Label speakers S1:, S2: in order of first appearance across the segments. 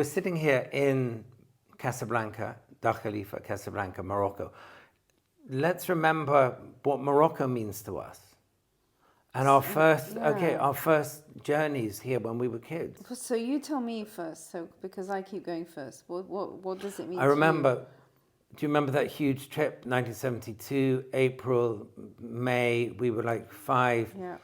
S1: We're sitting here in Casablanca, Dar Khalifa, Casablanca, Morocco. Let's remember what Morocco means to us. And our first journeys here when we were kids.
S2: So you tell me first, because I keep going first. What does it mean
S1: I remember, do you remember that huge trip, 1972, April, May, we were like 5.
S2: Yeah.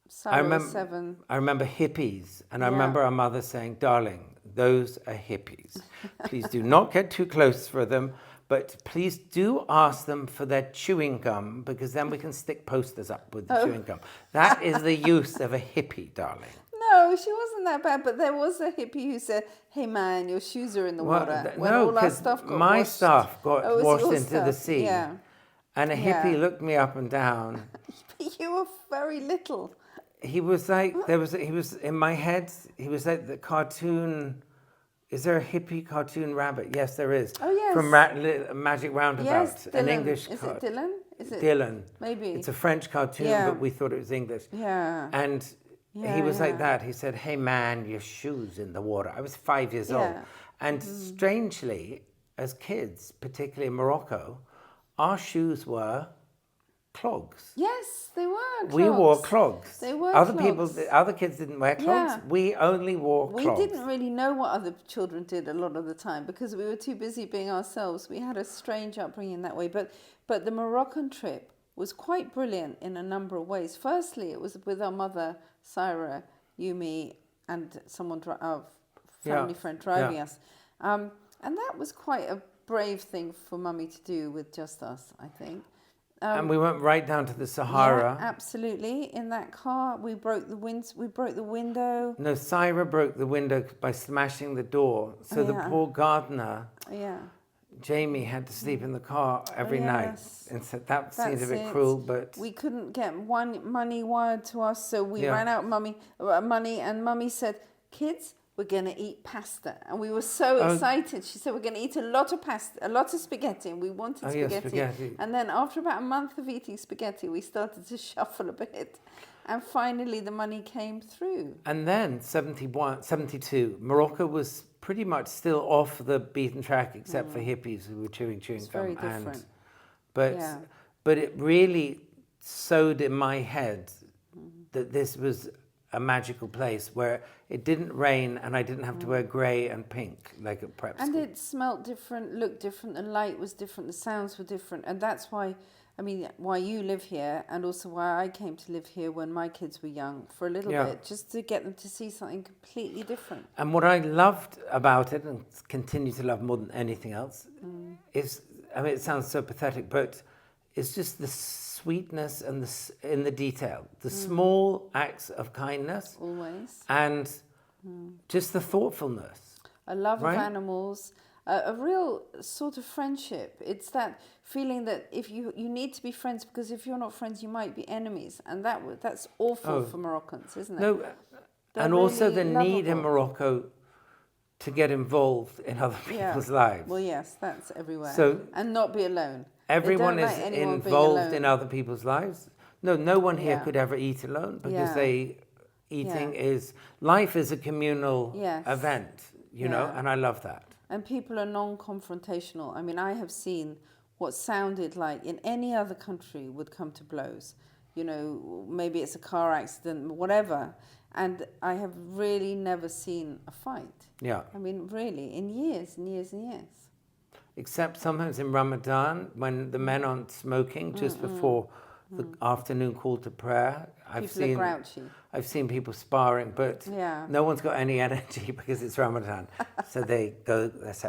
S2: Sarah was 7.
S1: I remember hippies, and I remember our mother saying, darling, those are hippies. Please do not get too close for them, but please do ask them for their chewing gum, because then we can stick posters up with the chewing gum. That is the use of a hippie, darling.
S2: No, she wasn't that bad, but there was a hippie who said, hey man, your shoes are in the water. When all our stuff got
S1: my
S2: washed.
S1: stuff got washed into the sea.
S2: Yeah.
S1: And a hippie looked me up and down.
S2: You were very little.
S1: He was like, he was in my head, he was like the cartoon. Is there a hippie cartoon rabbit? Yes, there is.
S2: Oh, yes.
S1: From Magic Roundabout.
S2: Yes, Dylan.
S1: An English
S2: Is it Dylan? Is it
S1: Dylan.
S2: Maybe.
S1: It's a French cartoon, but we thought it was English.
S2: Yeah.
S1: And he was like that. He said, hey man, your shoes in the water. I was 5 years old. And strangely, as kids, particularly in Morocco, our shoes were clogs.
S2: Yes, they were clogs.
S1: We wore clogs.
S2: They were
S1: clogs. Other kids didn't wear clogs.
S2: Yeah.
S1: We only wore clogs.
S2: We didn't really know what other children did a lot of the time because we were too busy being ourselves. We had a strange upbringing that way. But the Moroccan trip was quite brilliant in a number of ways. Firstly, it was with our mother, Syra, Yumi, and someone, our family friend driving us. And that was quite a brave thing for Mummy to do with just us, I think.
S1: And we went right down to the Sahara.
S2: Yeah, absolutely. In that car, we broke the window.
S1: No, Syra broke the window by smashing the door. So the poor gardener, Jamie, had to sleep in the car every night. And so that seemed a bit cruel, but
S2: we couldn't get money wired to us, so we ran out of money, and Mummy said, "Kids, we're going to eat pasta." And we were so excited. She said, we're going to eat a lot of pasta, a lot of spaghetti. And we wanted spaghetti. And then after about a month of eating spaghetti, we started to shuffle a bit. And finally, the money came through.
S1: And then 72, Morocco was pretty much still off the beaten track, except for hippies who were chewing gum.
S2: Very different.
S1: But it really sowed in my head that this was a magical place where it didn't rain and I didn't have to wear grey and pink like at prep school.
S2: And it smelt different, looked different, the light was different, the sounds were different. And that's why, why you live here and also why I came to live here when my kids were young for a little bit, just to get them to see something completely different.
S1: And what I loved about it and continue to love more than anything else is, it sounds so pathetic, but it's just the sweetness and in the detail, the small acts of kindness,
S2: always,
S1: and just the thoughtfulness,
S2: a love of animals, a real sort of friendship. It's that feeling that if you need to be friends, because if you're not friends, you might be enemies, and that's awful for Moroccans, isn't it?
S1: No, and really also the need in Morocco to get involved in other people's lives.
S2: Well, yes, that's everywhere.
S1: So,
S2: and not be alone.
S1: Everyone is involved in other people's lives. No one here could ever eat alone because life is a communal event, you know, and I love that.
S2: And people are non-confrontational. I have seen what sounded like in any other country would come to blows. You know, maybe it's a car accident, whatever. And I have really never seen a fight.
S1: Yeah.
S2: Really, in years and years and years.
S1: Except sometimes in Ramadan, when the men aren't smoking, just before the afternoon call to prayer.
S2: People are grouchy.
S1: I've seen people sparring, but no one's got any energy because it's Ramadan. So they go their separate